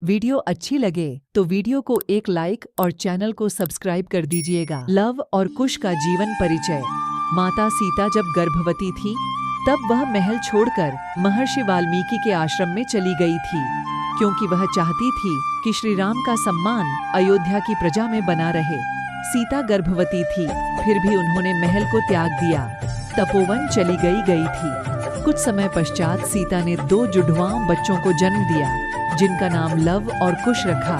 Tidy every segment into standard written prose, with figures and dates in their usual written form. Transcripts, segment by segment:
Video अच्छी लगे तो वीडियो को एक लाइक और चैनल को सब्सक्राइब कर दीजिएगा। लव और कुश का जीवन परिचय। माता सीता जब गर्भवती थी तब वह महल छोड़कर महर्षि वाल्मीकि के आश्रम में चली गई थी, क्योंकि वह चाहती थी कि श्री राम का सम्मान अयोध्या की प्रजा में बना रहे। सीता गर्भवती थी, फिर भी उन्होंने महल को त्याग दिया, तपोवन चली गई थी। कुछ समय पश्चात सीता ने 2 जुड़वां बच्चों को जन्म दिया, जिनका नाम लव और कुश रखा।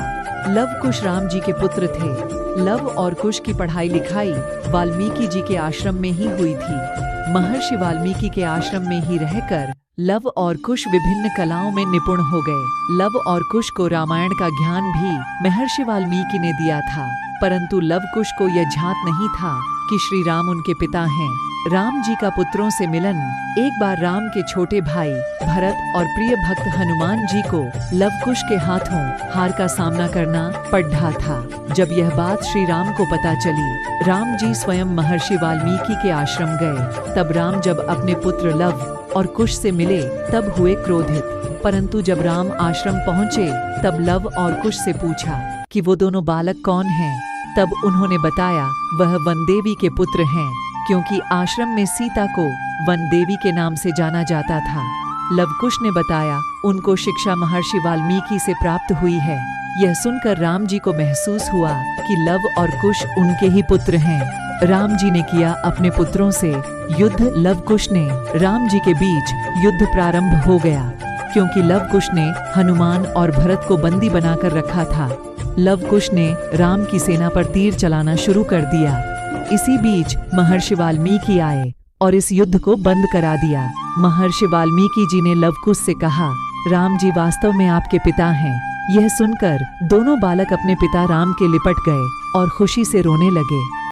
लव कुश राम जी के पुत्र थे। लव और कुश की पढ़ाई लिखाई वाल्मीकि जी के आश्रम में ही हुई थी। महर्षि वाल्मीकि के आश्रम में ही रहकर लव और कुश विभिन्न कलाओं में निपुण हो गए। लव और कुश को रामायण का ज्ञान भी महर्षि वाल्मीकि ने दिया था, परंतु लव कुश को यह झांत नहीं था कि श्री राम उनके पिता हैं। राम जी का पुत्रों से मिलन। एक बार राम के छोटे भाई भरत और प्रिय भक्त हनुमान जी को लव कुश के हाथों हार का सामना करना पड़ रहा था। जब यह बात श्री राम को पता चली, राम जी स्वयं महर्षि वाल्मीकि के आश्रम गए। तब राम जब अपने पुत्र लव और कुश से मिले तब हुए क्रोधित, परंतु जब राम आश्रम पहुँचे तब लव और कुश से पूछा कि वो दोनों बालक कौन हैं। तब उन्होंने बताया वह वनदेवी के पुत्र हैं, क्योंकि आश्रम में सीता को वनदेवी के नाम से जाना जाता था। लवकुश ने बताया उनको शिक्षा महर्षि वाल्मीकि से प्राप्त हुई है। यह सुनकर राम जी को महसूस हुआ कि लव और कुश उनके ही पुत्र हैं। राम जी ने किया अपने पुत्रों से युद्ध। लवकुश ने राम जी के बीच युद्ध प्रारंभ हो गया, क्योंकि लवकुश ने हनुमान और भरत को बंदी बनाकर रखा था। लवकुश ने राम की सेना पर तीर चलाना शुरू कर दिया। इसी बीच महर्षि वाल्मीकि आए और इस युद्ध को बंद करा दिया। महर्षि वाल्मीकि जी ने लवकुश से कहा, राम जी वास्तव में आपके पिता हैं। यह सुनकर दोनों बालक अपने पिता राम के लिपट गए और खुशी से रोने लगे।